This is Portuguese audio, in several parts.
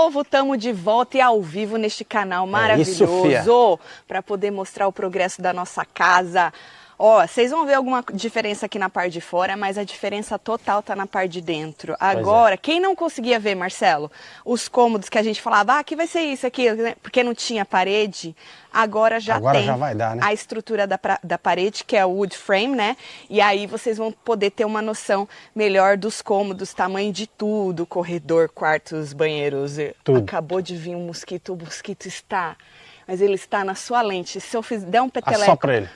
povo, estamos de volta e ao vivo neste canal maravilhoso para poder mostrar o progresso da nossa casa. Ó, vocês vão ver alguma diferença aqui na parte de fora, mas a diferença total tá na parte de dentro. Agora, quem não conseguia ver, Marcelo, os cômodos que a gente falava, aqui vai ser isso, aqui, porque não tinha parede, agora já vai dar, né? A estrutura da parede, que é o wood frame, né? E aí vocês vão poder ter uma noção melhor dos cômodos, tamanho de tudo, corredor, quartos, banheiros. Tudo. Acabou de vir um mosquito, o mosquito está, mas ele está na sua lente. Se eu der um peteleco... Assopra ele.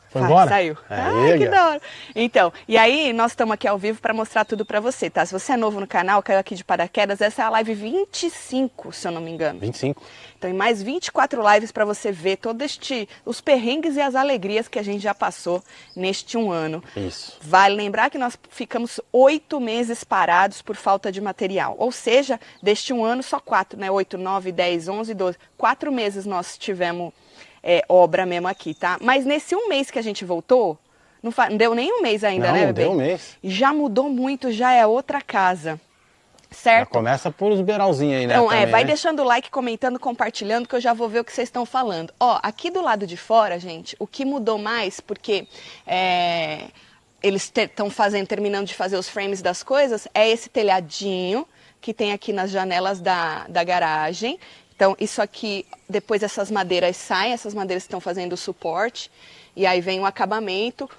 Foi embora? Saiu. Ai, que da hora. Então, e aí nós estamos aqui ao vivo para mostrar tudo para você, tá? Se você é novo no canal, caiu aqui de paraquedas, essa é a live 25, se eu não me engano. 25. Então, em mais 24 lives para você ver todos os perrengues e as alegrias que a gente já passou neste um ano. Isso. Vale lembrar que nós ficamos 8 meses parados por falta de material. Ou seja, deste um ano só 4, né? 8, 9, 10, 11, 12. 4 meses nós tivemos obra mesmo aqui, tá? Mas nesse um mês que a gente voltou, não deu nem um mês ainda, né, bebê? Não, deu um mês. Já mudou muito, já é outra casa. Certo? Já começa por os beiralzinhos aí, né? Então, também, vai né? deixando o like, comentando, compartilhando, que eu já vou ver o que vocês estão falando. Ó, aqui do lado de fora, gente, o que mudou mais, porque eles estão terminando de fazer os frames das coisas, é esse telhadinho que tem aqui nas janelas da garagem. Então, isso aqui, depois essas madeiras saem, essas madeiras estão fazendo o suporte, e aí vem o acabamento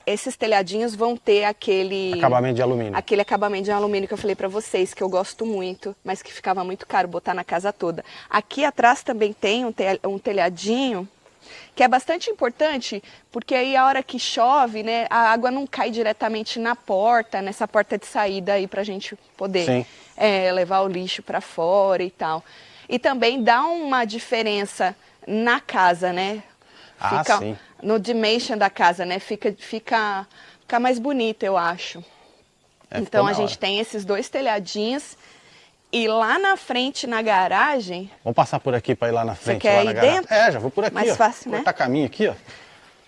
esses telhadinhos vão ter aquele... Acabamento de alumínio. Aquele acabamento de alumínio que eu falei pra vocês, que eu gosto muito, mas que ficava muito caro botar na casa toda. Aqui atrás também tem um telhadinho, que é bastante importante, porque aí a hora que chove, né, a água não cai diretamente na porta, nessa porta de saída aí pra gente poder levar o lixo pra fora e tal. E também dá uma diferença na casa, né? Sim. No dimension da casa, né? Fica mais bonito, eu acho. Então a gente tem esses dois telhadinhos. E lá na frente, na garagem... Vamos passar por aqui para ir lá na frente. Você quer ir dentro? Já vou por aqui, mais fácil, né? Cortar caminho aqui, ó.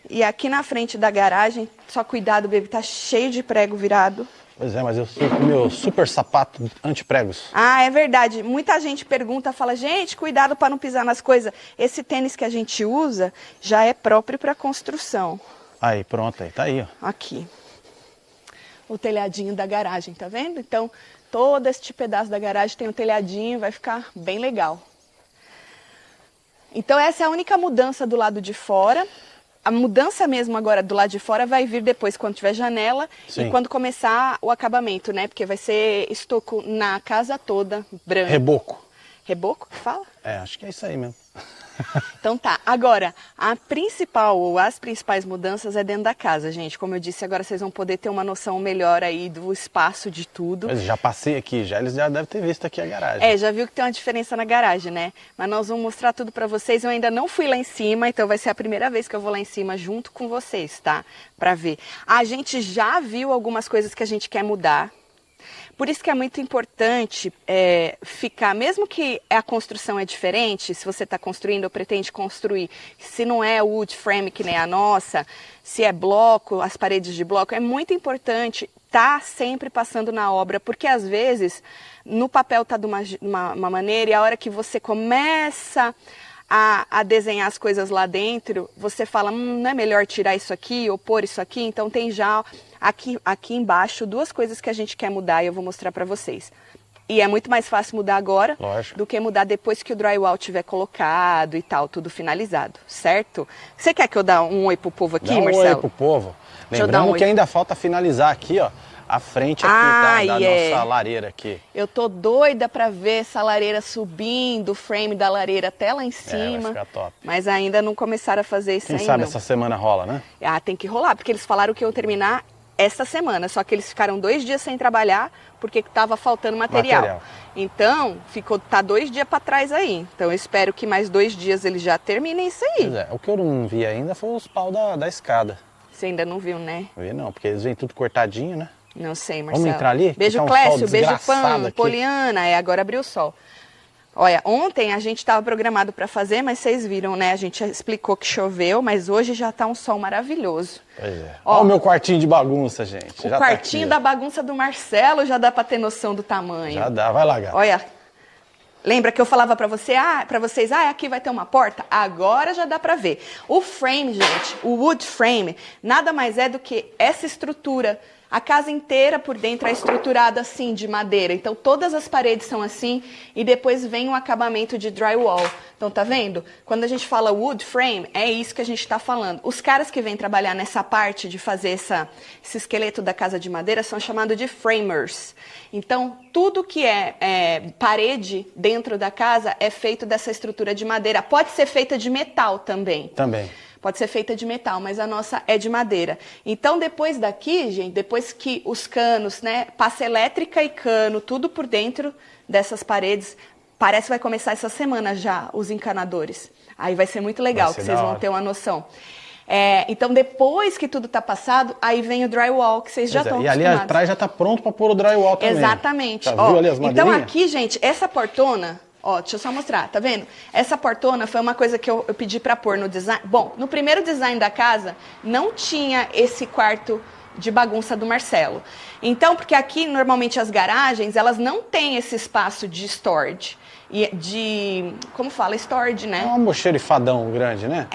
E aqui na frente da garagem, só cuidado, bebê, tá cheio de prego virado. Pois é, mas eu sou com o meu super sapato anti-pregos. Ah, é verdade. Muita gente pergunta, fala, gente, cuidado para não pisar nas coisas. Esse tênis que a gente usa já é próprio para construção. Aí, pronto, aí, tá aí, ó. Aqui. O telhadinho da garagem, tá vendo? Então, todo este pedaço da garagem tem um telhadinho, vai ficar bem legal. Então, essa é a única mudança do lado de fora. A mudança mesmo agora do lado de fora vai vir depois, quando tiver janela e quando começar o acabamento, né? Porque vai ser estoco na casa toda, branco. Reboco. Reboco? Fala? Acho que é isso aí mesmo. Então tá, agora, as principais mudanças é dentro da casa, gente. Como eu disse, agora vocês vão poder ter uma noção melhor aí do espaço de tudo. Mas já passei aqui, eles já devem ter visto aqui a garagem. Já viu que tem uma diferença na garagem, né? Mas nós vamos mostrar tudo pra vocês. Eu ainda não fui lá em cima, então vai ser a primeira vez que eu vou lá em cima junto com vocês, tá? Pra ver. A gente já viu algumas coisas que a gente quer mudar. Por isso que é muito importante ficar, mesmo que a construção é diferente, se você está construindo ou pretende construir, se não é wood frame que nem a nossa, se é bloco, as paredes de bloco, é muito importante estar sempre passando na obra, porque às vezes no papel está de uma maneira e a hora que você começa a desenhar as coisas lá dentro, você fala, não é melhor tirar isso aqui ou pôr isso aqui? Então tem já aqui embaixo duas coisas que a gente quer mudar e eu vou mostrar para vocês. E é muito mais fácil mudar agora do que mudar depois que o drywall tiver colocado e tal, tudo finalizado, certo? Você quer que eu dê um oi pro povo aqui, Marcelo? Oi pro povo. Lembrando que ainda falta finalizar aqui, ó. A frente aqui da nossa lareira aqui. Eu tô doida pra ver essa lareira subindo, o frame da lareira até lá em cima. Vai ficar top. Mas ainda não começaram a fazer isso ainda. Quem sabe essa semana rola, né? Tem que rolar, porque eles falaram que iam terminar essa semana. Só que eles ficaram 2 dias sem trabalhar porque tava faltando material. Então, tá 2 dias pra trás aí. Então eu espero que mais 2 dias eles já terminem isso aí. Pois é, o que eu não vi ainda foi os pau da escada. Você ainda não viu, né? Não vi não, porque eles vêm tudo cortadinho, né? Não sei, Marcelo. Vamos entrar ali? Beijo, Clécio. Beijo, Pan. Poliana. Agora abriu o sol. Olha, ontem a gente estava programado para fazer, mas vocês viram, né? A gente explicou que choveu, mas hoje já tá um sol maravilhoso. Pois é. Olha o meu quartinho de bagunça, gente. O já quartinho tá aqui, da bagunça do Marcelo já dá para ter noção do tamanho. Já dá, vai lá, gata. Olha, lembra que eu falava para vocês, aqui vai ter uma porta? Agora já dá para ver. O frame, gente, o wood frame, nada mais é do que essa estrutura. A casa inteira por dentro é estruturada assim, de madeira. Então, todas as paredes são assim e depois vem um acabamento de drywall. Então, tá vendo? Quando a gente fala wood frame, é isso que a gente está falando. Os caras que vêm trabalhar nessa parte de fazer esse esqueleto da casa de madeira são chamados de framers. Então, tudo que é parede dentro da casa é feito dessa estrutura de madeira. Pode ser feita de metal também. Também. Pode ser feita de metal, mas a nossa é de madeira. Então, depois daqui, gente, depois que os canos, né, passa elétrica e cano, tudo por dentro dessas paredes, parece que vai começar essa semana já, os encanadores. Aí vai ser muito legal, que vocês vão ter uma noção. Então, depois que tudo está passado, aí vem o drywall, que vocês já estão acostumados. E ali atrás já está pronto para pôr o drywall também. Exatamente. Tá, viu ali as então, aqui, gente, essa portona... Ó, deixa eu só mostrar, tá vendo? Essa portona foi uma coisa que eu pedi para pôr no design. Bom, no primeiro design da casa, não tinha esse quarto de bagunça do Marcelo. Então, porque aqui, normalmente, as garagens, elas não têm esse espaço de storage. Como fala? Storage, né? É um almoxerifadão grande, né?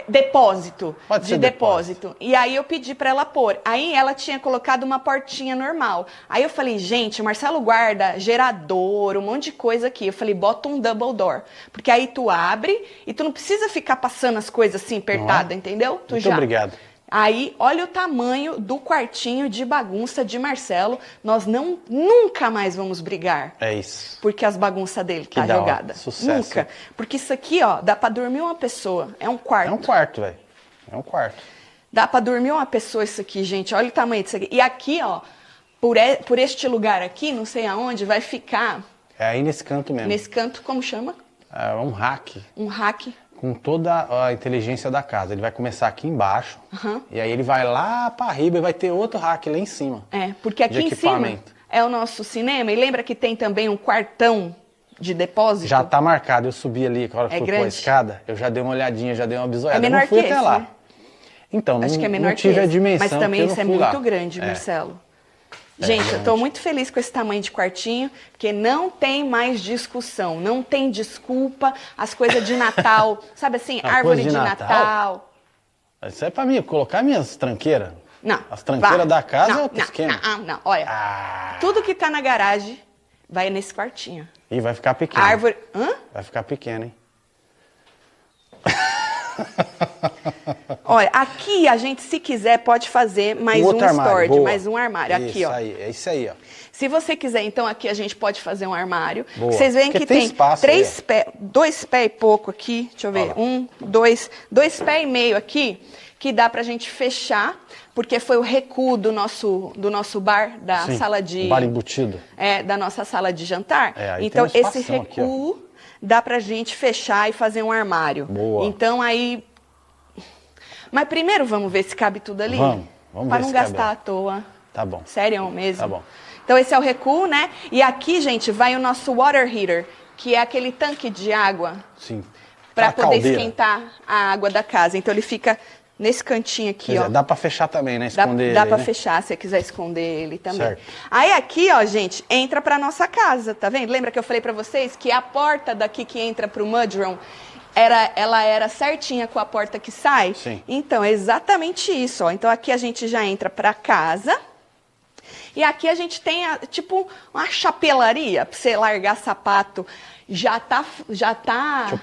Depósito. Pode ser depósito. E aí eu pedi para ela pôr. Aí ela tinha colocado uma portinha normal. Aí eu falei, gente, o Marcelo guarda gerador, um monte de coisa aqui. Eu falei, bota um double door. Porque aí tu abre e tu não precisa ficar passando as coisas assim, apertada, entendeu? Muito obrigado. Aí, olha o tamanho do quartinho de bagunça de Marcelo. Nós nunca mais vamos brigar. É isso. Porque as bagunças dele tá jogada. Sucesso. Nunca. Porque isso aqui, ó, dá pra dormir uma pessoa. É um quarto. É um quarto, velho. É um quarto. Dá pra dormir uma pessoa isso aqui, gente. Olha o tamanho disso aqui. E aqui, ó, por este lugar aqui, não sei aonde, vai ficar... É aí nesse canto mesmo. Nesse canto, como chama? É um rack. Um rack. Com toda a inteligência da casa. Ele vai começar aqui embaixo, e aí ele vai lá para riba e vai ter outro rack lá em cima. Porque aqui em cima é o nosso cinema. E lembra que tem também um quartão de depósito? Já tá marcado. Eu subi ali, a hora que fui pôr a escada, eu já dei uma olhadinha, já dei uma bisoiada. É menor eu não fui que até esse, lá. né? Então, acho que é menor não tive que a dimensão. Mas também isso é muito lá. grande, Marcelo. Gente, eu estou muito feliz com esse tamanho de quartinho, porque não tem mais discussão, não tem desculpa, as coisas de Natal, sabe assim, árvore de Natal. Isso é para mim, colocar minhas tranqueiras. Não. As tranqueiras da casa é outro esquema. Não, olha, tudo que tá na garagem vai nesse quartinho. E vai ficar pequeno. Árvore... Vai ficar pequeno, hein? Olha, aqui a gente, se quiser, pode fazer mais um storage, mais um armário. Aqui, ó. É isso aí, ó. Se você quiser, então, aqui a gente pode fazer um armário. Boa. Vocês veem que tem espaço, 2 pés e pouco aqui. Deixa eu ver. 2 pés e meio aqui, que dá pra gente fechar, porque foi o recuo do nosso bar, da sala de... bar embutido. Da nossa sala de jantar. Então, esse recuo aqui, dá pra gente fechar e fazer um armário. Boa. Então, aí... Mas primeiro vamos ver se cabe tudo ali? Vamos ver para não gastar à toa. Tá bom. Sério mesmo? Tá bom. Então esse é o recuo, né? E aqui, gente, vai o nosso water heater, que é aquele tanque de água. Sim. Para poder esquentar a água da casa. Então ele fica nesse cantinho aqui, ó. Dá para fechar também, né? Esconder ele, dá para fechar, se você quiser esconder ele também. Certo. Aí aqui, ó, gente, entra para nossa casa, tá vendo? Lembra que eu falei para vocês que a porta daqui que entra pro mudroom ela era certinha com a porta que sai? Sim. Então, é exatamente isso, ó. Então, aqui a gente já entra para casa. E aqui a gente tem, tipo, uma chapelaria para você largar sapato. Já tá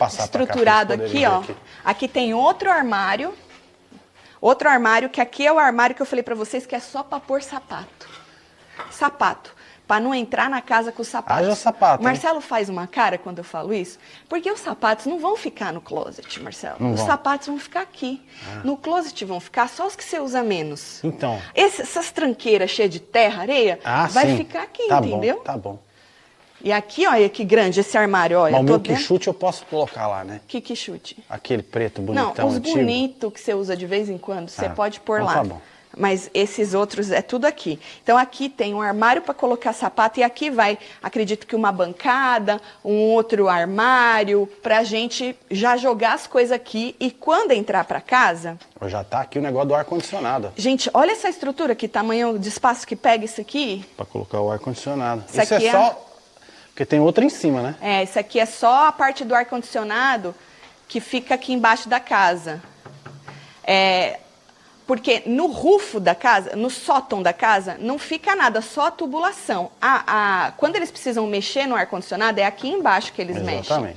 estruturado aqui, ó. Aqui tem outro armário. Outro armário, que aqui é o armário que eu falei para vocês que é só para pôr sapato. Sapato. Para não entrar na casa com os sapatos. Haja sapato. O Marcelo faz uma cara quando eu falo isso, porque os sapatos não vão ficar no closet, Marcelo. Os sapatos vão ficar aqui. No closet vão ficar só os que você usa menos. Então. Essas tranqueiras cheias de terra, areia, vai ficar aqui, entendeu? Tá bom. E aqui, olha que grande esse armário, olha. Mas o meu quichute eu posso colocar lá, né? Que quichute? Aquele preto bonitão, não, os bonitos que você usa de vez em quando, você pode pôr lá. Tá bom. Mas esses outros é tudo aqui. Então aqui tem um armário para colocar sapato e aqui vai, acredito que uma bancada, um outro armário, para a gente já jogar as coisas aqui e quando entrar para casa... Já tá aqui o negócio do ar-condicionado. Gente, olha essa estrutura, que tamanho de espaço que pega isso aqui. Para colocar o ar-condicionado. Isso é só... Porque tem outra em cima, né? É, isso aqui é só a parte do ar-condicionado que fica aqui embaixo da casa. Porque no rufo da casa, no sótão da casa, não fica nada, só a tubulação. Quando eles precisam mexer no ar-condicionado, é aqui embaixo que eles mexem.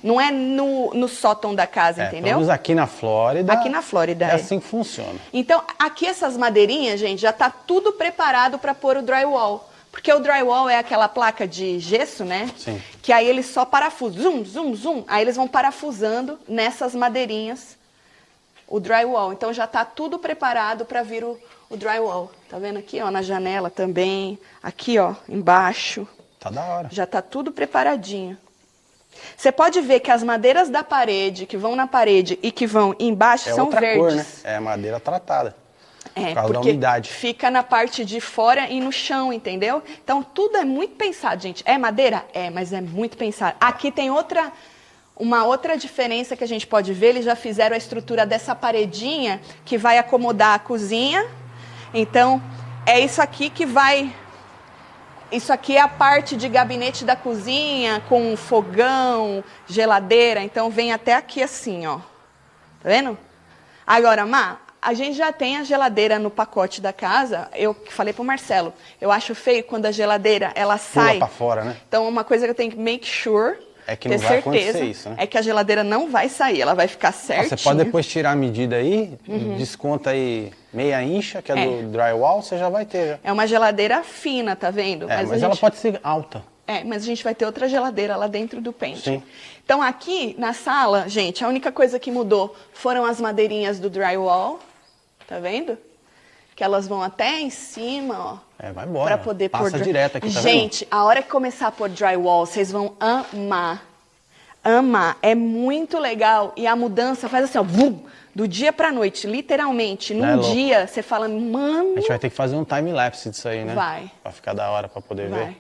Não é no sótão da casa, entendeu? Estamos aqui na Flórida. Aqui na Flórida, é assim que funciona. Então, aqui essas madeirinhas, gente, já tá tudo preparado para pôr o drywall. Porque o drywall é aquela placa de gesso, né? Sim. Que aí eles só parafusam, zum, zum, zum. Aí eles vão parafusando nessas madeirinhas o drywall. Então já está tudo preparado para vir o drywall. Tá vendo aqui, ó, na janela também. Aqui, ó, embaixo. Tá da hora. Já está tudo preparadinho. Você pode ver que as madeiras da parede, que vão na parede e que vão embaixo, são outra verdes. Cor, né? É madeira tratada. É, por causa da porque umidade. fica na parte de fora e no chão, entendeu? Então tudo é muito pensado, gente. É madeira? É, mas é muito pensado. Aqui tem uma outra diferença que a gente pode ver. Eles já fizeram a estrutura dessa paredinha que vai acomodar a cozinha. Então, é isso aqui que vai... Isso aqui é a parte de gabinete da cozinha, com fogão, geladeira. Então, vem até aqui assim, ó. Tá vendo? Agora, Má, a gente já tem a geladeira no pacote da casa. Eu falei pro Marcelo, eu acho feio quando a geladeira, ela sai... Pula pra fora, né? Então, uma coisa que eu tenho que make sure... É que não vai acontecer isso, né? É que a geladeira não vai sair, ela vai ficar certinha. Você pode depois tirar a medida aí, desconta aí meia incha, que é do drywall, você já vai ter. Já. É uma geladeira fina, tá vendo? Mas ela pode ser alta. Mas a gente vai ter outra geladeira lá dentro do pantry. Sim. Então aqui na sala, gente, a única coisa que mudou foram as madeirinhas do drywall, tá vendo? Que elas vão até em cima, ó. Vai embora. Pra poder passa pôr direto aqui, tá gente, vendo? A hora que começar a pôr drywall, vocês vão amar. Amar. É muito legal. E a mudança faz assim, ó, vum, do dia pra noite, literalmente. Num dia, você fala, mano... A gente vai ter que fazer um time-lapse disso aí, né? Vai. Pra ficar da hora, pra poder ver.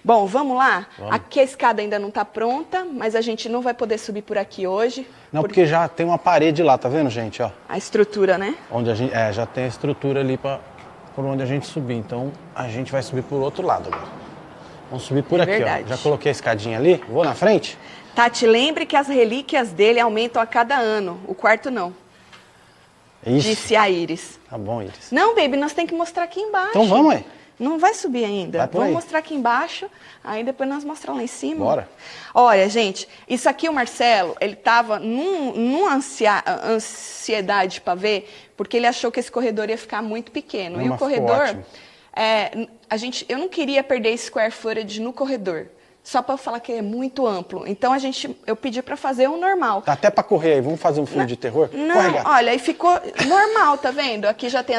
Bom, vamos lá? Vamos. Aqui a escada ainda não tá pronta, mas a gente não vai poder subir por aqui hoje. Não, porque já tem uma parede lá, tá vendo, gente? Ó. A estrutura, né? Onde a gente, já tem a estrutura ali por onde a gente subir. Então, a gente vai subir por outro lado agora. Vamos subir por aqui, verdade. ó. Já coloquei a escadinha ali. Vou na frente? Tati, lembre que as relíquias dele aumentam a cada ano. O quarto não. Isso. Disse a Iris. Tá bom, Iris. Não, baby, nós temos que mostrar aqui embaixo. Então vamos aí. Não vai subir ainda. Vai por Vamos aí. mostrar aqui embaixo, aí depois nós mostramos lá em cima. Bora. Olha, gente, isso aqui o Marcelo, ele tava numa ansiedade para ver, porque ele achou que esse corredor ia ficar muito pequeno. Não, e o mas ficou corredor, ótimo. eu não queria perder square footage no corredor. Só para falar que é muito amplo. Então eu pedi para fazer o normal. Tá até para correr aí. Vamos fazer um filme de terror? Não, Corre, gata. olha, e ficou normal, tá vendo? Aqui já tem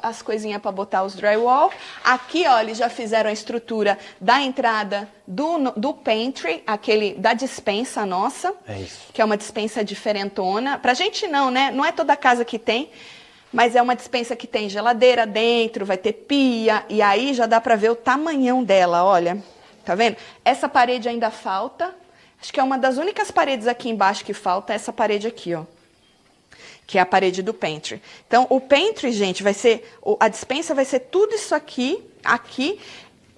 as coisinhas para botar os drywall. Aqui, ó, eles já fizeram a estrutura da entrada do pantry, da dispensa nossa. É isso. Que é uma dispensa diferentona. Pra gente não, né? Não é toda casa que tem. Mas é uma dispensa que tem geladeira dentro, vai ter pia. E aí já dá para ver o tamanhão dela, olha. Tá vendo? Essa parede ainda falta. Acho que é uma das únicas paredes aqui embaixo que falta, essa parede aqui, ó. Que é a parede do pantry. Então, o pantry, gente, vai ser... A dispensa vai ser tudo isso aqui.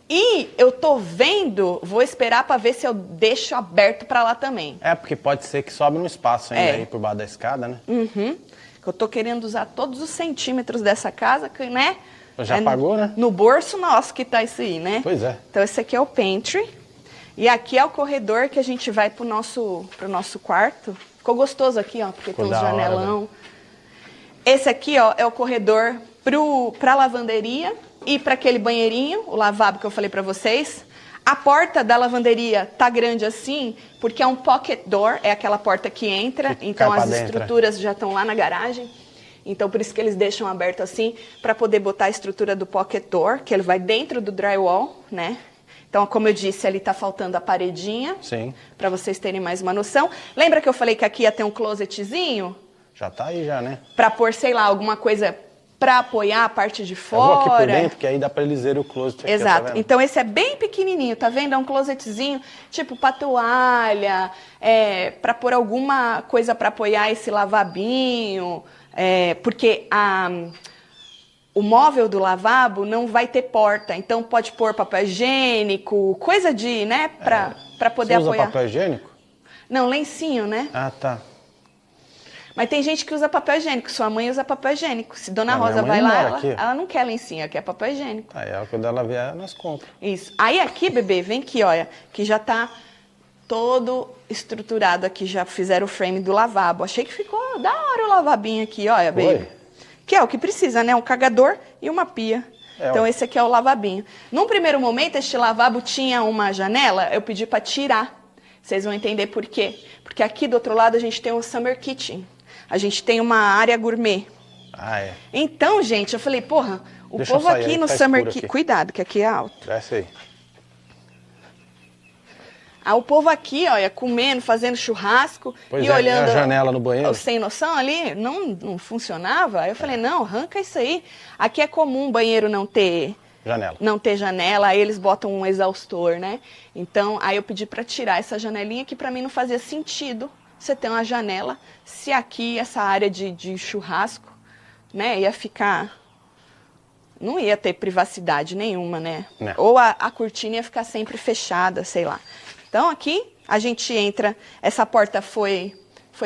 E eu tô vendo, vou esperar para ver se eu deixo aberto para lá também. Porque pode ser que sobe um espaço ainda aí por baixo da escada, né? Eu tô querendo usar todos os centímetros dessa casa, que, né? Já pagou, né? No bolso nosso que tá isso aí, né? Pois é. Então, esse aqui é o pantry. E aqui é o corredor que a gente vai pro nosso quarto. Ficou gostoso aqui, ó, porque tem uns janelão. Esse aqui, ó, é o corredor pra lavanderia e para aquele banheirinho, o lavabo que eu falei para vocês. A porta da lavanderia tá grande assim, porque é um pocket door, é aquela porta que entra. Então, as estruturas já estão lá na garagem. Então, por isso que eles deixam aberto assim, para poder botar a estrutura do pocket door, que ele vai dentro do drywall, né? Então, como eu disse, ali tá faltando a paredinha. Sim. Para vocês terem mais uma noção. Lembra que eu falei que aqui ia ter um closetzinho? Já tá aí já, né? Para pôr, sei lá, alguma coisa para apoiar a parte de Eu fora. vou aqui por dentro, que aí dá pra eles verem o closet aqui, Exato. tá vendo? Então esse é bem pequenininho, tá vendo? É um closetzinho, tipo pra toalha, para pôr alguma coisa para apoiar esse lavabinho, porque o móvel do lavabo não vai ter porta, então pode pôr papel higiênico, coisa de, né, para poder Você usa apoiar. papel higiênico? Não, lencinho, né? Ah, tá. Mas tem gente que usa papel higiênico. Sua mãe usa papel higiênico. Se Dona Ah, minha Rosa mãe vai não lá, mora ela, aqui. ela não quer lencinho, ela quer papel higiênico. Aí quando ela vier, nós compramos. Isso. Aí aqui, bebê, vem aqui, olha, que já tá todo estruturado aqui, já fizeram o frame do lavabo. Achei que ficou da hora o lavabinho aqui, olha, baby. Foi? Que é o que precisa, né? Um cagador e uma pia. Então esse aqui é o lavabinho. Num primeiro momento, este lavabo tinha uma janela, eu pedi para tirar. Vocês vão entender por quê. Porque aqui do outro lado a gente tem um summer kitchen. A gente tem uma área gourmet. Ah, é. Então, gente, eu falei, porra, o Deixa eu povo sair aqui aí, no tá summer escuro kitchen... aqui. Cuidado, que aqui é alto. Desce aí. O povo aqui, olha, comendo, fazendo churrasco Pois e é, olhando e a janela no banheiro? o sem noção ali, não funcionava. Aí eu falei, não, arranca isso aí. Aqui é comum banheiro não ter janela, aí eles botam um exaustor, né? Então, aí eu pedi para tirar essa janelinha que para mim não fazia sentido você ter uma janela se aqui essa área de churrasco, né, ia ficar... Não ia ter privacidade nenhuma, né? Não. Ou a cortina ia ficar sempre fechada, sei lá. Então aqui a gente entra, essa porta foi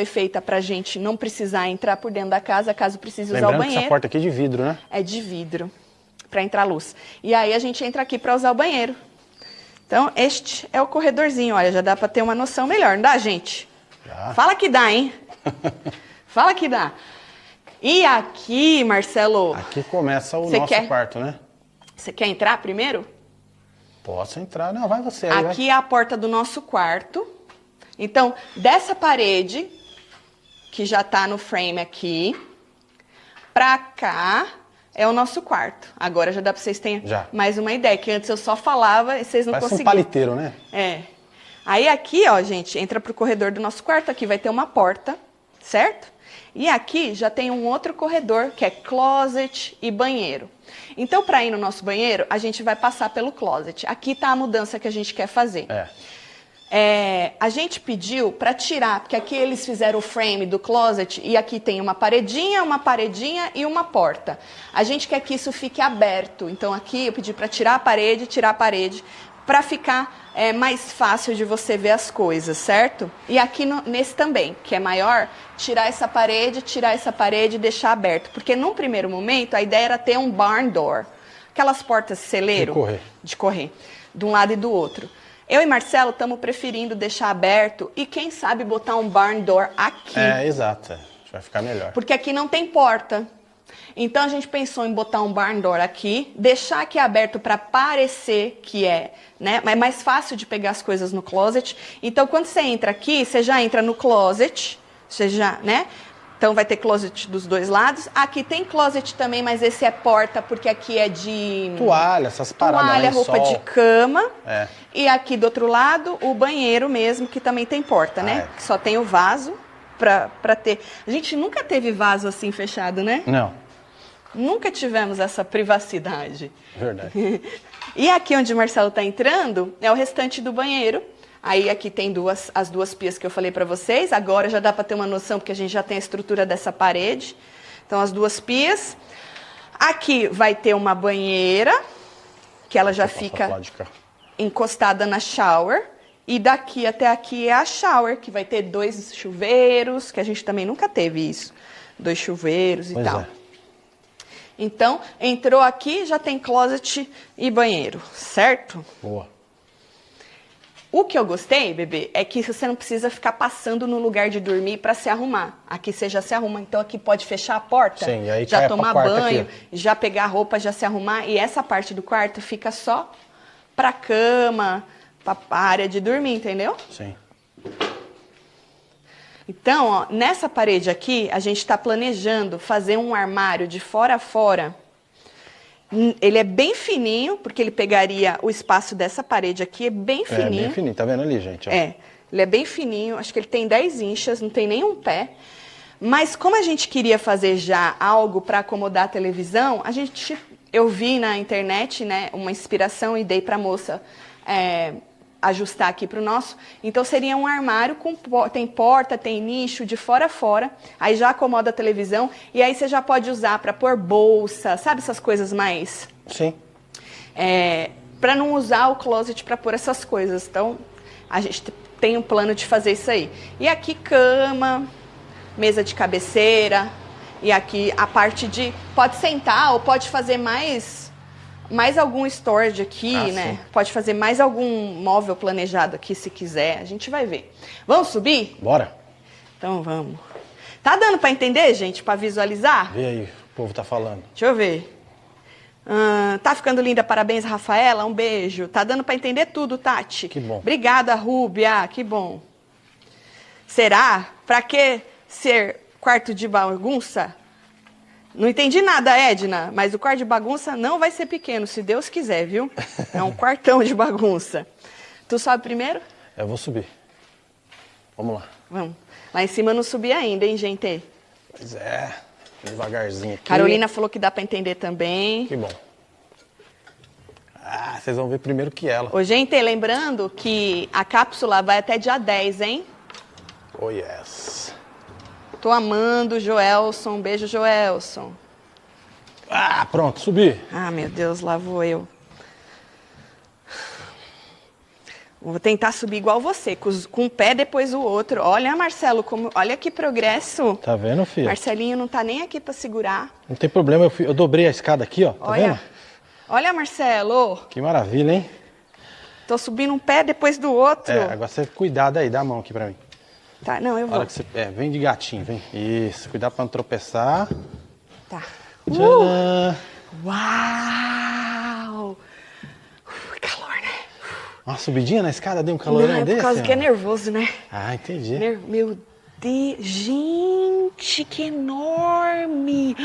feita pra gente não precisar entrar por dentro da casa, caso precise usar o Lembrando que banheiro. essa porta aqui é de vidro, né? É de vidro, pra entrar luz. E aí a gente entra aqui pra usar o banheiro. Então este é o corredorzinho, olha, já dá pra ter uma noção melhor, não dá, gente? Já. Fala que dá, hein? Fala que dá. E aqui, Marcelo... Aqui começa o Você nosso quer? quarto, né? Você quer entrar primeiro? Posso entrar. Não, vai você aí, Aqui é a porta do nosso quarto. Então, dessa parede, que já tá no frame aqui, pra cá é o nosso quarto. Agora já dá pra vocês terem Já. mais uma ideia, que antes eu só falava e vocês não Parece conseguiam. um paliteiro, né? É. Aí aqui, ó, gente, entra pro corredor do nosso quarto, aqui vai ter uma porta, certo? E aqui já tem um outro corredor, que é closet e banheiro. Então, para ir no nosso banheiro, a gente vai passar pelo closet. Aqui tá a mudança que a gente quer fazer. A gente pediu para tirar, porque aqui eles fizeram o frame do closet e aqui tem uma paredinha e uma porta. A gente quer que isso fique aberto. Então, aqui eu pedi para tirar a parede, para ficar mais fácil de você ver as coisas, certo? E aqui nesse também, que é maior, tirar essa parede e deixar aberto. Porque num primeiro momento, a ideia era ter um barn door. Aquelas portas de celeiro. De correr. De um lado e do outro. Eu e Marcelo estamos preferindo deixar aberto e quem sabe botar um barn door aqui. Exato. Vai ficar melhor. Porque aqui não tem porta. Então a gente pensou em botar um barn door aqui, deixar aqui aberto para parecer que é, né? É mais fácil de pegar as coisas no closet. Então quando você entra aqui, você já entra no closet, você já, né? Então vai ter closet dos dois lados. Aqui tem closet também, mas esse é porta porque aqui é de Toalha, essas paradas. toalha, roupa de cama. E aqui do outro lado o banheiro mesmo, que também tem porta, né? Que só tem o vaso para ter. A gente nunca teve vaso assim fechado, né? Não. Nunca tivemos essa privacidade. Verdade. E aqui onde o Marcelo está entrando é o restante do banheiro. Aí aqui tem as duas pias que eu falei para vocês. Agora já dá para ter uma noção, porque a gente já tem a estrutura dessa parede. Então as duas pias. Aqui vai ter uma banheira, que ela já fica encostada na shower. E daqui até aqui é a shower, que vai ter 2 chuveiros, que a gente também nunca teve isso. 2 chuveiros e tal. Então, entrou aqui, já tem closet e banheiro, certo? Boa. O que eu gostei, bebê, é que você não precisa ficar passando no lugar de dormir para se arrumar. Aqui você já se arruma, então aqui pode fechar a porta, sim, e aí já tomar banho, aqui, já pegar a roupa, já se arrumar. E essa parte do quarto fica só para cama, para a área de dormir, entendeu? Sim. Então, ó, nessa parede aqui, a gente está planejando fazer um armário de fora a fora. Ele é bem fininho, porque ele pegaria o espaço dessa parede aqui, é bem fininho. É bem fininho, tá vendo ali, gente? Ó. Ele é bem fininho, acho que ele tem 10 inchas, não tem nenhum pé. Mas como a gente queria fazer já algo para acomodar a televisão, eu vi na internet, né, uma inspiração e dei para a moça ajustar aqui para o nosso. Então seria um armário tem porta, tem nicho de fora a fora. Aí já acomoda a televisão e aí você já pode usar para pôr bolsa, sabe essas coisas mais? Sim. Para não usar o closet para pôr essas coisas. Então a gente tem um plano de fazer isso aí. E aqui cama, mesa de cabeceira, e aqui a parte de... Pode sentar ou pode fazer mais algum storage aqui, né? Sim. Pode fazer mais algum móvel planejado aqui, se quiser. A gente vai ver. Vamos subir? Bora. Então vamos. Tá dando para entender, gente? Para visualizar? Vê aí, o povo tá falando. Deixa eu ver. Tá ficando linda, parabéns, Rafaela. Um beijo. Tá dando para entender tudo, Tati. Que bom. Obrigada, Rúbia. Que bom. Será? Para que ser quarto de bagunça? Não entendi nada, Edna, mas o quarto de bagunça não vai ser pequeno, se Deus quiser, viu? É um quartão de bagunça. Tu sobe primeiro? Eu vou subir. Vamos lá. Vamos. Lá em cima eu não subi ainda, hein, gente? Pois é. Devagarzinho aqui. Carolina falou que dá para entender também. Que bom. Vocês vão ver primeiro que ela. Ô, gente, lembrando que a cápsula vai até dia 10, hein? Oh, yes. Tô amando, Joelson. Um beijo, Joelson. Pronto, subi. Meu Deus, lá vou eu. Vou tentar subir igual você, com um pé depois o outro. Olha, Marcelo, olha que progresso. Tá vendo, filho? Marcelinho não tá nem aqui para segurar. Não tem problema, eu dobrei a escada aqui, ó. Tá vendo? Olha, Marcelo. Que maravilha, hein? Tô subindo um pé depois do outro. Agora você cuidado aí, dá a mão aqui pra mim. Tá, não, eu vou. Que você, vem de gatinho, vem. Isso, cuidado pra não tropeçar. Tá. Tcharam! Uau! Calor, né? Uma subidinha na escada, deu um calorão desse? Por causa que é nervoso, né? Entendi. Meu Deus, gente, que enorme!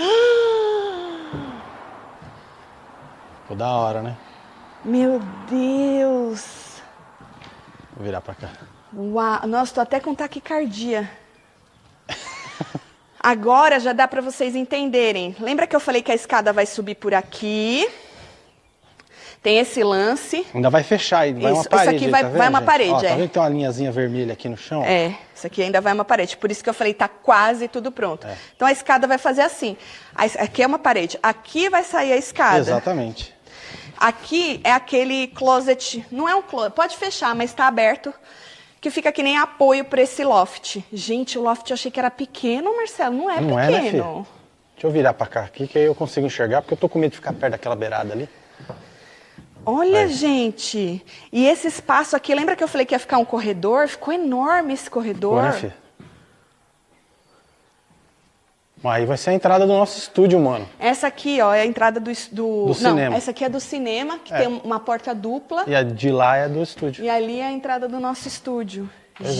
Ficou da hora, né? Meu Deus! Vou virar pra cá. Uau! Nossa, tô até com taquicardia. Agora já dá para vocês entenderem. Lembra que eu falei que a escada vai subir por aqui? Tem esse lance. Ainda vai fechar aí, vai uma parede. Isso aqui vai, tá vendo, vai uma gente? parede, Tá vendo que tem uma linhazinha vermelha aqui no chão? Isso aqui ainda vai uma parede. Por isso que eu falei, tá quase tudo pronto. Então a escada vai fazer assim. Aqui é uma parede. Aqui vai sair a escada. Exatamente. Aqui é aquele closet. Não é um closet, pode fechar, mas está aberto. Que fica que nem apoio para esse loft. Gente, o loft eu achei que era pequeno, Marcelo. Não é pequeno. Né, filho? Deixa eu virar para cá aqui, que aí eu consigo enxergar, porque eu tô com medo de ficar perto daquela beirada ali. Olha, gente. E esse espaço aqui, lembra que eu falei que ia ficar um corredor? Ficou enorme esse corredor. Ficou, né, filho? Aí vai ser a entrada do nosso estúdio, mano. Essa aqui, ó, é a entrada do cinema. Não, essa aqui é do cinema, que tem uma porta dupla. E a de lá é do estúdio. E ali é a entrada do nosso estúdio.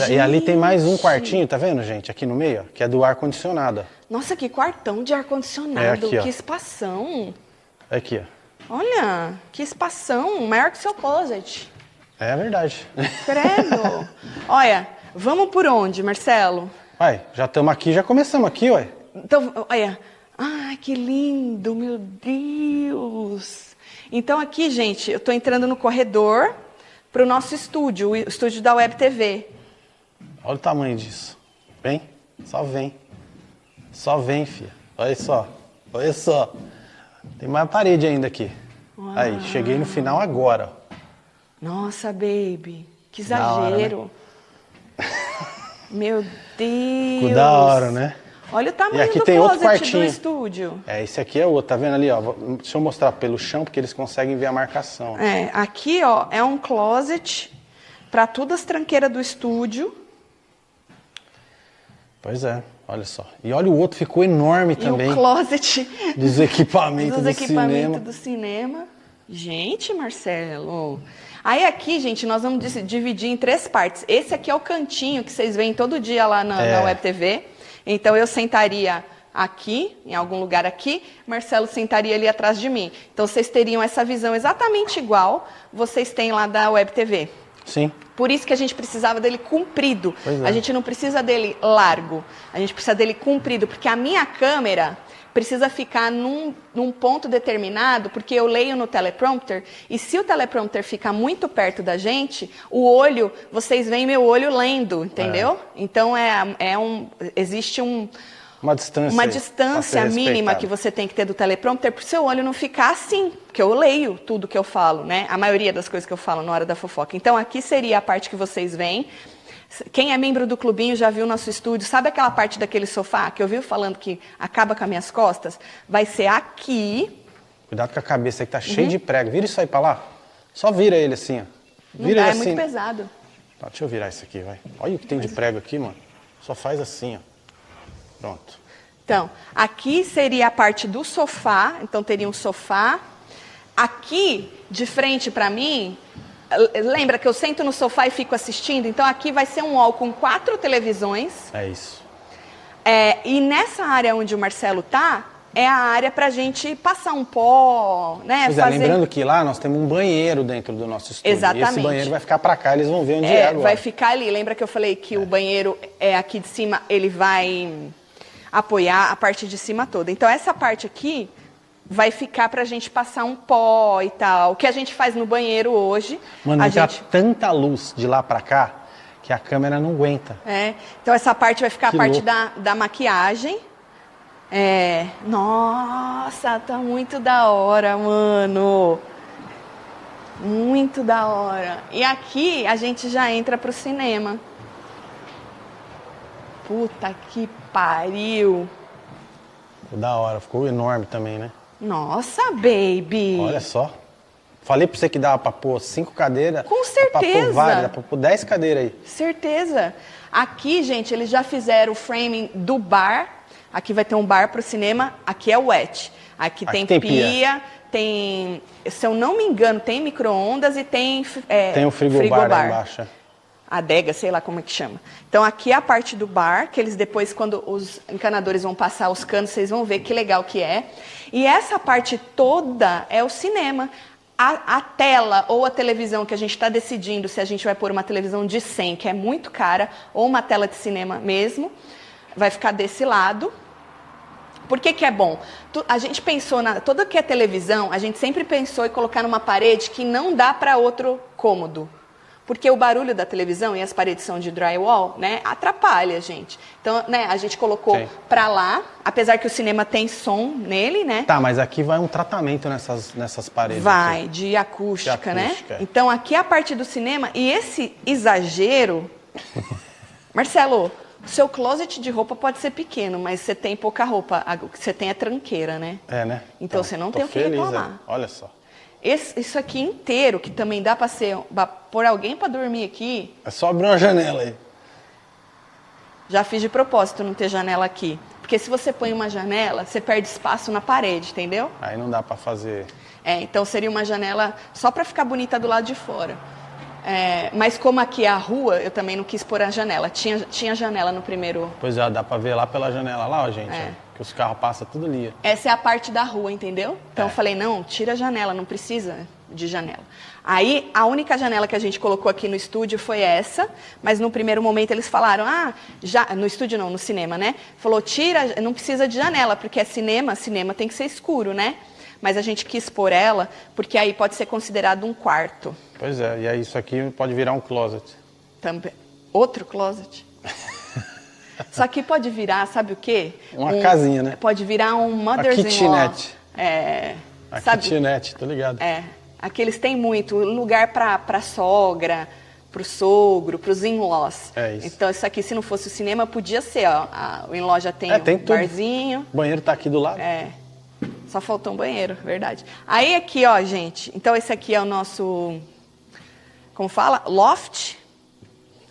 E ali tem mais um quartinho, tá vendo, gente? Aqui no meio, ó, que é do ar-condicionado. Nossa, que quartão de ar-condicionado. Aqui, ó. Que espação. Aqui, ó. Olha, que espação. Maior que seu closet. É verdade. Credo. Olha, vamos por onde, Marcelo? Já estamos aqui, já começamos aqui, ué. Então, olha. Ai, que lindo, meu Deus. Então aqui, gente, eu tô entrando no corredor para o nosso estúdio, o estúdio da Web TV. Olha o tamanho disso. Vem, só vem. Só vem, filha. Olha só, olha só. Tem mais parede ainda aqui. Uau. Aí, cheguei no final agora. Nossa, baby, que exagero. Da hora, né? Meu Deus. Ficou da hora, né? Olha o tamanho e aqui do tem outro closet quartinho do estúdio. Esse aqui é o outro, tá vendo ali, ó? Deixa eu mostrar pelo chão, porque eles conseguem ver a marcação. Aqui, ó, é um closet para todas as tranqueiras do estúdio. Pois é, olha só. E olha, o outro ficou enorme também. E o closet dos equipamentos do cinema. Gente, Marcelo. Aí aqui, gente, nós vamos dividir em 3 partes. Esse aqui é o cantinho que vocês veem todo dia lá na Web TV. Então eu sentaria aqui, em algum lugar aqui, Marcelo sentaria ali atrás de mim. Então vocês teriam essa visão exatamente igual vocês têm lá da Web TV. Sim. Por isso que a gente precisava dele comprido. Pois é. A gente não precisa dele largo. A gente precisa dele comprido, porque a minha câmera precisa ficar num ponto determinado, porque eu leio no teleprompter, e se o teleprompter ficar muito perto da gente, o olho, vocês veem meu olho lendo, entendeu? Então existe uma distância mínima que você tem que ter do teleprompter para o seu olho não ficar assim, porque eu leio tudo que eu falo, né? A maioria das coisas que eu falo na hora da fofoca. Então aqui seria a parte que vocês veem. Quem é membro do clubinho já viu nosso estúdio, sabe aquela parte daquele sofá que eu vivo falando que acaba com as minhas costas? Vai ser aqui. Cuidado com a cabeça aí que tá cheio de prego. Vira isso aí pra lá. Só vira ele assim, ó. Vira Não dá, ele assim. É muito pesado. Tá, deixa eu virar isso aqui, vai. Olha o que tem de prego aqui, mano. Só faz assim, ó. Pronto. Então, aqui seria a parte do sofá. Então teria um sofá. Aqui, de frente pra mim... Lembra que eu sento no sofá e fico assistindo? Então aqui vai ser um wall com 4 televisões. É isso. E nessa área onde o Marcelo tá, é a área pra gente passar um pó, né? Pois é, lembrando que lá nós temos um banheiro dentro do nosso estúdio. Exatamente. E esse banheiro vai ficar pra cá, eles vão ver onde é agora. Vai ficar ali. Lembra que eu falei que o banheiro é aqui de cima, ele vai apoiar a parte de cima toda. Então essa parte aqui vai ficar pra gente passar um pó e tal. O que a gente faz no banheiro hoje... Mano, entra tanta luz de lá pra cá que a câmera não aguenta. Então essa parte vai ficar Que a parte louco. da maquiagem. Nossa, tá muito da hora, mano. Muito da hora. E aqui a gente já entra pro cinema. Puta que pariu. Ficou da hora, ficou enorme também, né? Nossa, baby. Olha só. Falei pra você que dava pra pôr 5 cadeiras. Com Dá pra certeza. pôr várias, dá pra pôr 10 cadeiras aí. Certeza. Aqui, gente, eles já fizeram o framing do bar. Aqui vai ter um bar pro cinema. Aqui é o wet. Aqui tem pia, tem... Se eu não me engano, tem micro-ondas e tem... tem o frigobar lá embaixo. Adega, sei lá como é que chama. Então aqui é a parte do bar, que eles depois, quando os encanadores vão passar os canos, vocês vão ver que legal que é. E essa parte toda é o cinema. A tela ou a televisão que a gente está decidindo se a gente vai pôr uma televisão de 100, que é muito cara, ou uma tela de cinema mesmo, vai ficar desse lado. Por que que é bom? A gente pensou, toda que é televisão, a gente sempre pensou em colocar numa parede que não dá para outro cômodo. Porque o barulho da televisão e as paredes são de drywall, né, atrapalha a gente. Então, né, a gente colocou pra lá, apesar que o cinema tem som nele, né? Tá, mas aqui vai um tratamento nessas paredes. Vai, aqui. de acústica, né? É. Então, aqui é a parte do cinema e esse exagero... Marcelo, o seu closet de roupa pode ser pequeno, mas você tem pouca roupa. O que você tem é tranqueira, né? É, né? Então você não tem o que reclamar. Olha só. Isso aqui inteiro, que também dá para pôr alguém para dormir aqui. É só abrir uma janela aí. Já fiz de propósito não ter janela aqui. Porque se você põe uma janela, você perde espaço na parede, entendeu? Aí não dá para fazer... Então seria uma janela só para ficar bonita do lado de fora. Mas como aqui é a rua, eu também não quis pôr a janela. Tinha janela no primeiro... Pois é, dá para ver lá pela janela lá, ó, gente. Ó, que os carros passam tudo ali. Essa é a parte da rua, entendeu? Então eu falei, não, tira a janela, não precisa de janela. Aí a única janela que a gente colocou aqui no estúdio foi essa, mas no primeiro momento eles falaram, no estúdio não, no cinema, né? Falou, tira, não precisa de janela, porque é cinema tem que ser escuro, né? Mas a gente quis pôr ela, porque aí pode ser considerado um quarto. Pois é, e aí isso aqui pode virar um closet. Também. Outro closet? Só que pode virar, sabe o quê? Uma casinha, né? Pode virar um mother's-in-law. A kitchenette. Sabe? Kitchenette, tô ligado. Aqui eles têm muito lugar pra sogra, pro sogro, pros in-laws. É isso. Então isso aqui, se não fosse o cinema, podia ser, ó. O in-law já tem tem um barzinho. O banheiro tá aqui do lado. Só faltou um banheiro, verdade. Aí aqui, ó, gente. Então esse aqui é o nosso, como fala? Loft.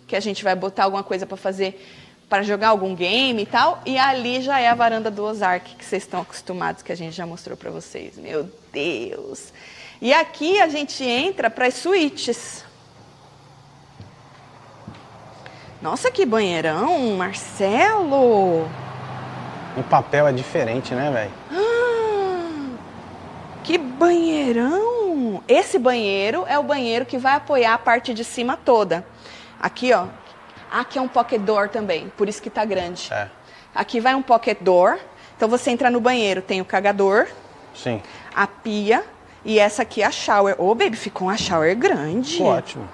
Que a gente vai botar alguma coisa pra fazer, para jogar algum game e tal. E ali já é a varanda do Ozark, que vocês estão acostumados, que a gente já mostrou pra vocês. Meu Deus! E aqui a gente entra para as suítes. Nossa, que banheirão, Marcelo! O papel é diferente, né, velho? Que banheirão! esse banheiro é o banheiro que vai apoiar a parte de cima toda. Aqui, ó. Aqui é um pocket door também, por isso que tá grande. É. Aqui vai um pocket door. Então você entra no banheiro, tem o cagador, Sim. a pia e essa aqui é a shower. Ô, baby, ficou uma shower grande. Ficou ótimo.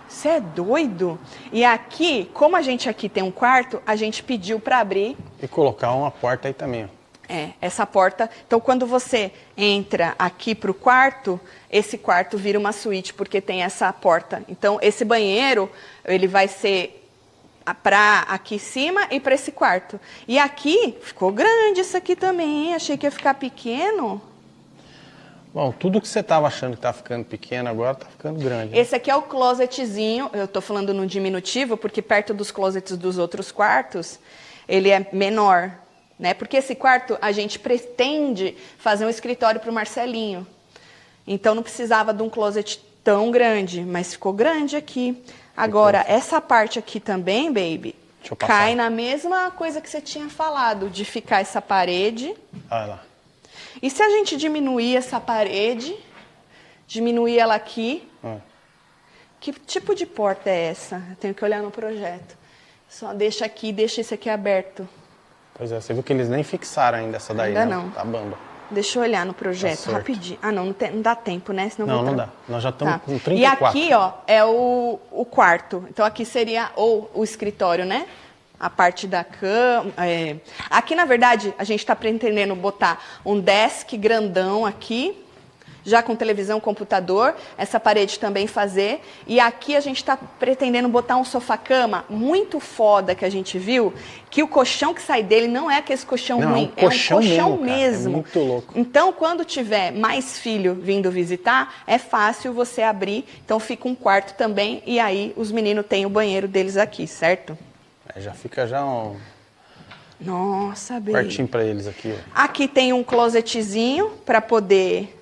Você é doido? E aqui, como a gente aqui tem um quarto, a gente pediu para abrir. E colocar uma porta aí também, ó. Essa porta. Então, quando você entra aqui pro quarto, esse quarto vira uma suíte, porque tem essa porta. Então, esse banheiro, ele vai ser para aqui em cima e para esse quarto. E aqui, ficou grande isso aqui também, hein? Achei que ia ficar pequeno. Bom, tudo que você tava achando que tá ficando pequeno, agora tá ficando grande. Esse aqui é o closetzinho, eu tô falando no diminutivo, porque perto dos closets dos outros quartos, ele é menor. Né? Porque esse quarto a gente pretende fazer um escritório para o Marcelinho. Então não precisava de um closet tão grande, mas ficou grande aqui. Agora, essa parte aqui também, baby, cai na mesma coisa que você tinha falado, de ficar essa parede. Olha lá. E se a gente diminuir essa parede, diminuir ela aqui, que tipo de porta é essa? Eu tenho que olhar no projeto. Só deixa aqui, deixa esse aqui aberto. Pois é, você viu que eles nem fixaram ainda essa daí, ainda né? não. Tá bamba. Deixa eu olhar no projeto rapidinho. Ah, não, não dá tempo, né? Senão não dá. Nós já estamos com 34. E aqui, ó, é o quarto. Então, aqui seria o escritório, né? A parte da cama. Aqui, na verdade, a gente está pretendendo botar um desk grandão aqui, já com televisão, computador, essa parede também fazer. E aqui a gente está pretendendo botar um sofá-cama muito foda que a gente viu, que o colchão que sai dele não é aquele colchão ruim, é um colchão mesmo. É muito louco. Então, quando tiver mais filho vindo visitar, é fácil você abrir. Então, fica um quarto também e aí os meninos têm o banheiro deles aqui, certo? Já fica já um... Nossa, bem. Quartinho para eles aqui. Ó. Aqui tem um closetzinho para poder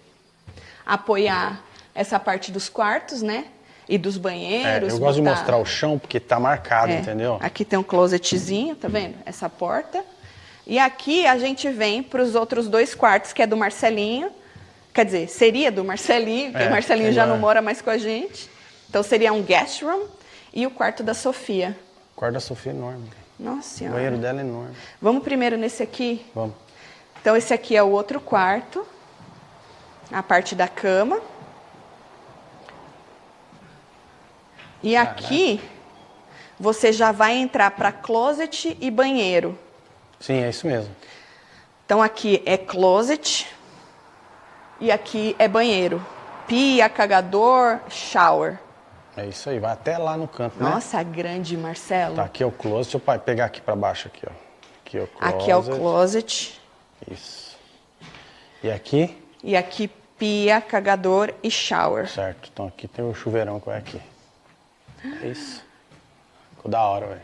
apoiar essa parte dos quartos, né? E dos banheiros. Eu gosto de mostrar o chão porque tá marcado, entendeu? Aqui tem um closetzinho, tá vendo? Essa porta. E aqui a gente vem para os outros 2 quartos, que é do Marcelinho. Quer dizer, seria do Marcelinho, porque o Marcelinho já não mora mais com a gente. Então seria um guest room e o quarto da Sofia. O quarto da Sofia é enorme. Nossa Senhora. O banheiro dela é enorme. Vamos primeiro nesse aqui? Vamos. Então esse aqui é o outro quarto. A parte da cama. E aqui você já vai entrar para closet e banheiro. Sim, é isso mesmo. Então aqui é closet e aqui é banheiro. Pia, cagador, shower. É isso aí, vai até lá no canto, né? Nossa, grande, Marcelo. Tá, aqui é o closet. Deixa eu pegar aqui para baixo aqui, ó. Aqui é o closet. Aqui é o closet. Isso. E aqui? E aqui pia, cagador e shower. Certo. Então aqui tem o chuveirão que vai aqui. É isso. Ficou da hora, velho.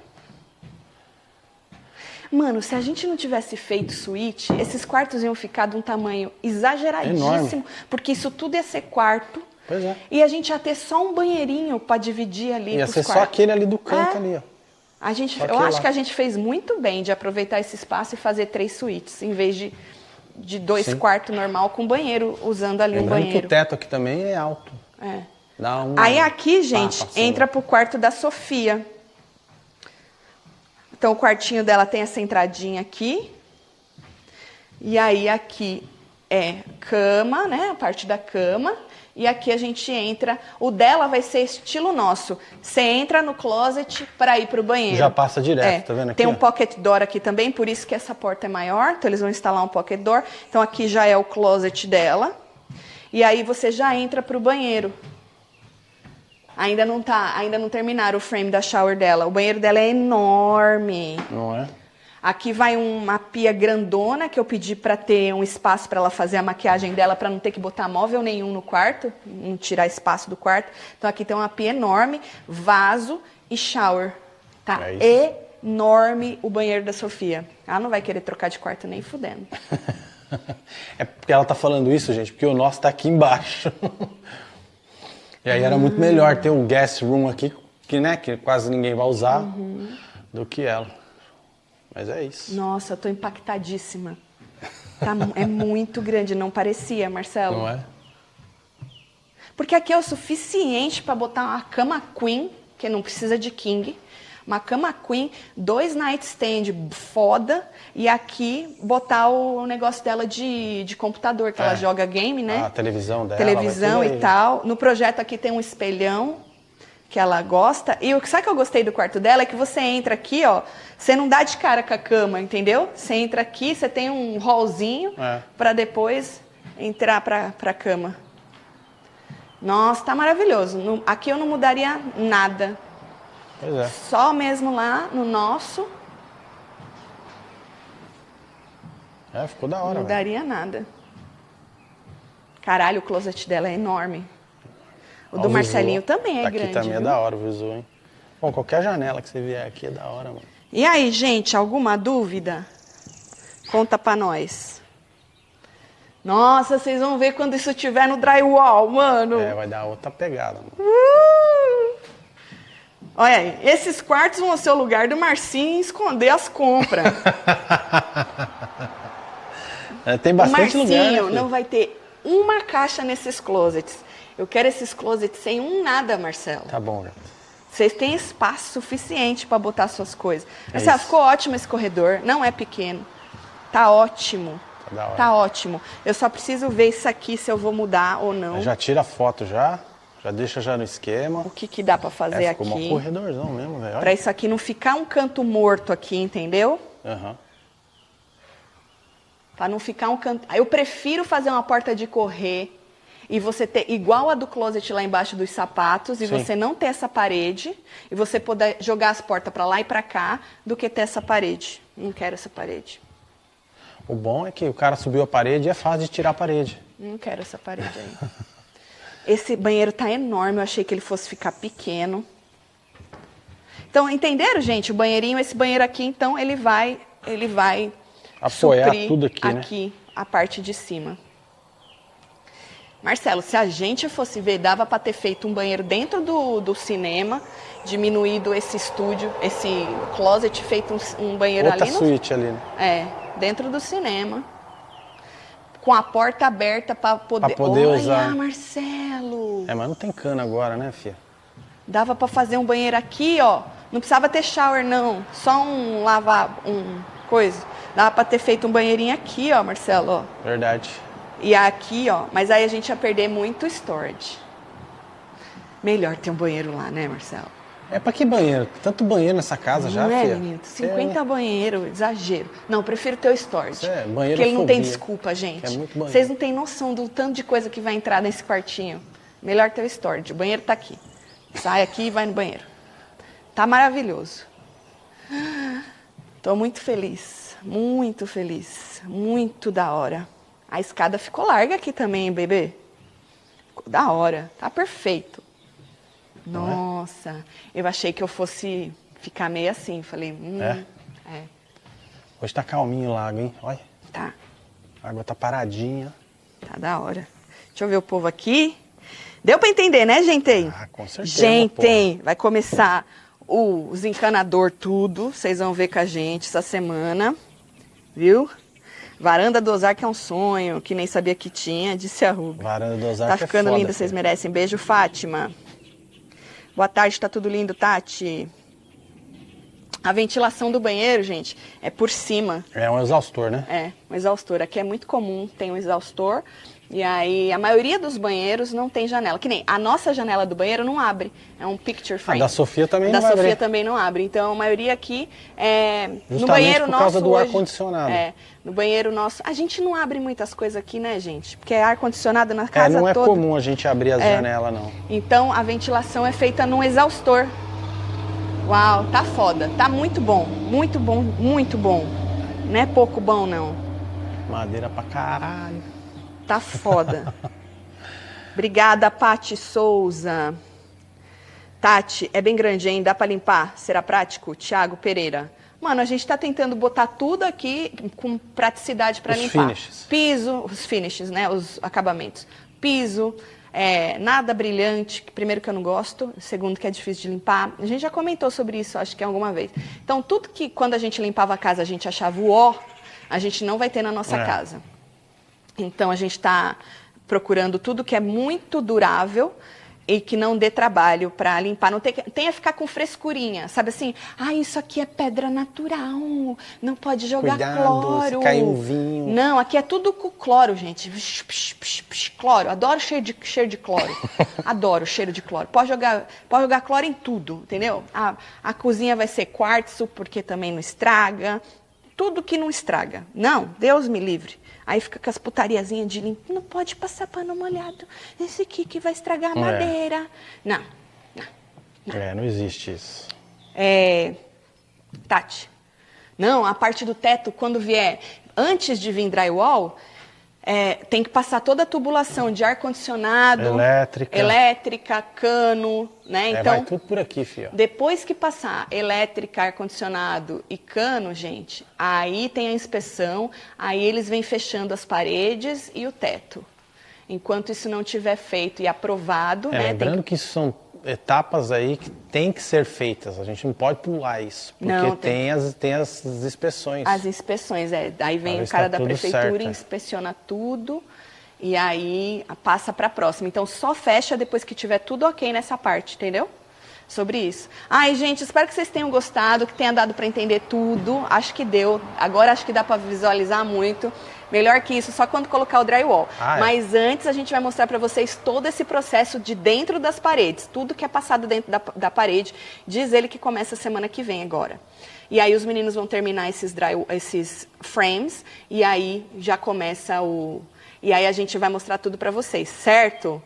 Mano, se a gente não tivesse feito suíte, esses quartos iam ficar de um tamanho exageradíssimo. Enorme. Porque isso tudo ia ser quarto. Pois é. E a gente ia ter só um banheirinho para dividir ali Ia pros ser quartos. só aquele ali do canto ali, ó. Eu acho que a gente fez muito bem de aproveitar esse espaço e fazer 3 suítes, em vez de 2 quartos normal com banheiro, usando ali um banheiro. Que o teto aqui também é alto. Aí aqui, gente, entra pro quarto da Sofia. Então o quartinho dela tem essa entradinha aqui. E aí aqui é cama, né? A parte da cama. E aqui a gente entra. O dela vai ser estilo nosso. Você entra no closet para ir pro banheiro. Já passa direto, tá vendo aqui? Tem um pocket door aqui também, por isso que essa porta é maior. Então eles vão instalar um pocket door. Então aqui já é o closet dela. E aí você já entra pro banheiro. Ainda não terminaram o frame da shower dela. O banheiro dela é enorme. Não é? Aqui vai uma pia grandona que eu pedi para ter um espaço para ela fazer a maquiagem dela, para não ter que botar móvel nenhum no quarto, não tirar espaço do quarto. Então aqui tem uma pia enorme, vaso e shower. Tá enorme o banheiro da Sofia. Ela não vai querer trocar de quarto nem fudendo. É porque ela tá falando isso, gente, porque o nosso tá aqui embaixo. E aí era muito melhor ter um guest room aqui, que quase ninguém vai usar, do que ela. Mas é isso. Nossa, eu tô impactadíssima. É muito grande, não parecia, Marcelo? Não é? Porque aqui é o suficiente para botar uma cama queen, que não precisa de king. Uma cama queen, 2 nightstand foda, e aqui botar o negócio dela de computador, que ela joga game, né? A televisão dela. Televisão e tal. No projeto aqui tem um espelhão, que ela gosta. E sabe o que eu gostei do quarto dela? É que você entra aqui, ó, você não dá de cara com a cama, entendeu? Você entra aqui, você tem um hallzinho para depois entrar pra cama. Nossa, tá maravilhoso. Aqui eu não mudaria nada. Pois é. Só mesmo lá no nosso. Ficou da hora, Não mudaria nada. Caralho, o closet dela é enorme. O do Marcelinho também é grande. Aqui também é da hora o visual, hein? Bom, qualquer janela que você vier aqui é da hora, mano. E aí, gente, alguma dúvida? Conta pra nós. Nossa, vocês vão ver quando isso tiver no drywall, mano. Vai dar outra pegada, mano. Olha aí, esses quartos vão ser o lugar do Marcinho esconder as compras. Tem bastante lugar, né, Marcinho não vai ter uma caixa nesses closets. Eu quero esses closets sem nada, Marcelo. Tá bom, gato. Vocês têm espaço suficiente para botar suas coisas. Marcelo, ficou ótimo esse corredor. Não é pequeno. Tá ótimo. Tá da hora. Tá ótimo. Eu só preciso ver isso aqui, se eu vou mudar ou não. Já tira a foto já. Já deixa já no esquema. O que dá para fazer aqui? Ficou um corredorzão mesmo, velho. Para isso aqui não ficar um canto morto aqui, entendeu? Para não ficar um canto... Eu prefiro fazer uma porta de correr e você ter igual a do closet lá embaixo dos sapatos e você não ter essa parede e você poder jogar as portas para lá e para cá do que ter essa parede. Não quero essa parede. O bom é que o cara subiu a parede e é fácil de tirar a parede. Não quero essa parede aí. Esse banheiro tá enorme, eu achei que ele fosse ficar pequeno. Então, entenderam, gente? O banheirinho, esse banheiro aqui, então, ele vai apoiar suprir tudo aqui, aqui, a parte de cima. Marcelo, se a gente fosse ver, dava para ter feito um banheiro dentro do cinema, diminuído esse estúdio, esse closet, feito um banheiro outra ali. Outra suíte ali, né? Dentro do cinema. Com a porta aberta para poder usar. Marcelo! Mas não tem cano agora, né, filha? Dava para fazer um banheiro aqui, ó. Não precisava ter shower, não. Só um coisa. Dava para ter feito um banheirinho aqui, ó, Marcelo, ó. Verdade. E aqui, ó. Mas aí a gente ia perder muito storage. Melhor ter um banheiro lá, né, Marcelo? Pra que banheiro? Tanto banheiro nessa casa já, filha? filha? Menino, 50 banheiro, exagero. Não, prefiro ter o storage. Banheiro porque ele não tem desculpa, gente. É muito banheiro. Vocês não têm noção do tanto de coisa que vai entrar nesse quartinho. Melhor ter o storage. O banheiro tá aqui. Sai aqui e vai no banheiro. Tá maravilhoso. Tô muito feliz. Muito feliz. Muito da hora. A escada ficou larga aqui também, bebê. Ficou da hora. Tá perfeito. Nossa, eu achei que eu fosse ficar meio assim. Falei, Hoje tá calminho o lago, hein? Olha. Tá. A água tá paradinha. Tá da hora. Deixa eu ver o povo aqui. Deu pra entender, né, gente? Com certeza. Gente, vai começar os encanador tudo. Vocês vão ver com a gente essa semana. Viu? Varanda do Ozark é um sonho, que nem sabia que tinha, disse a Ruby. Varanda do Ozark tá ficando foda, linda, vocês merecem. Beijo, Fátima. Boa tarde, tá tudo lindo, Tati. A ventilação do banheiro, gente, é por cima. É um exaustor, né? Um exaustor. Aqui é muito comum, tem um exaustor. E aí, a maioria dos banheiros não tem janela. Que nem a nossa janela do banheiro não abre. É um picture frame. A da Sofia também não abre. Da Sofia também não abre. Então, a maioria aqui é... Justamente no banheiro por nosso causa do hoje, ar-condicionado. No banheiro nosso... A gente não abre muitas coisas aqui, né, gente? Porque é ar-condicionado na casa toda. Não é comum a gente abrir as janelas, não. Então, a ventilação é feita num exaustor. Uau, tá foda. Tá muito bom. Muito bom, muito bom. Não é pouco bom, não. Madeira pra caralho. Tá foda. Obrigada, Pati Souza. Tati, é bem grande, hein? Dá pra limpar? Será prático? Thiago Pereira. Mano, a gente tá tentando botar tudo aqui com praticidade pra limpar. Finishes. Piso, os finishes, né? Os acabamentos. Piso, nada brilhante. Primeiro que eu não gosto. Segundo que é difícil de limpar. A gente já comentou sobre isso, acho que alguma vez. Então, tudo que quando a gente limpava a casa a gente achava o ó, a gente não vai ter na nossa casa. Então, a gente está procurando tudo que é muito durável e que não dê trabalho para limpar. Não tenha ficar com frescurinha, sabe assim? Ah, isso aqui é pedra natural, não pode jogar Cuidado, cloro. se cair um vinho. Não, aqui é tudo com cloro, gente. Cloro, adoro cheiro de cloro. Adoro cheiro de cloro. Pode jogar cloro em tudo, entendeu? A cozinha vai ser quartzo, porque também não estraga. Tudo que não estraga. Não, Deus me livre. Aí fica com as putariazinhas de limpo. Não pode passar pano molhado. Esse aqui que vai estragar a madeira. Não. Não existe isso. Tati. Não, a parte do teto, quando vier, antes de vir drywall, tem que passar toda a tubulação de ar-condicionado, elétrica, cano, né? Então, vai tudo por aqui, filho. Depois que passar elétrica, ar-condicionado e cano, gente, aí tem a inspeção, aí eles vêm fechando as paredes e o teto. Enquanto isso não tiver feito e aprovado, né? Lembrando que isso são etapas aí que tem que ser feitas. A gente não pode pular isso, porque não, tem as inspeções. As inspeções, Aí vem o cara da prefeitura, inspeciona tudo e aí passa para a próxima. Então só fecha depois que tiver tudo ok nessa parte, entendeu? Sobre isso. Ai, gente, espero que vocês tenham gostado, que tenha dado para entender tudo. Acho que deu. Agora acho que dá para visualizar muito. Melhor que isso, só quando colocar o drywall. Mas antes a gente vai mostrar para vocês todo esse processo de dentro das paredes. Tudo que é passado dentro da parede. Diz ele que começa semana que vem agora. E aí os meninos vão terminar esses frames. E aí já começa E aí a gente vai mostrar tudo para vocês, certo?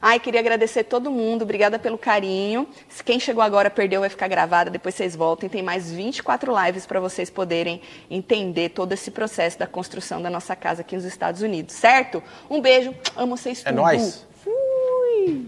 Ai, queria agradecer todo mundo, obrigada pelo carinho. Quem chegou agora perdeu, vai ficar gravada, depois vocês voltem. Tem mais 24 lives para vocês poderem entender todo esse processo da construção da nossa casa aqui nos Estados Unidos, certo? Um beijo, amo vocês tudo. É nóis! Fui!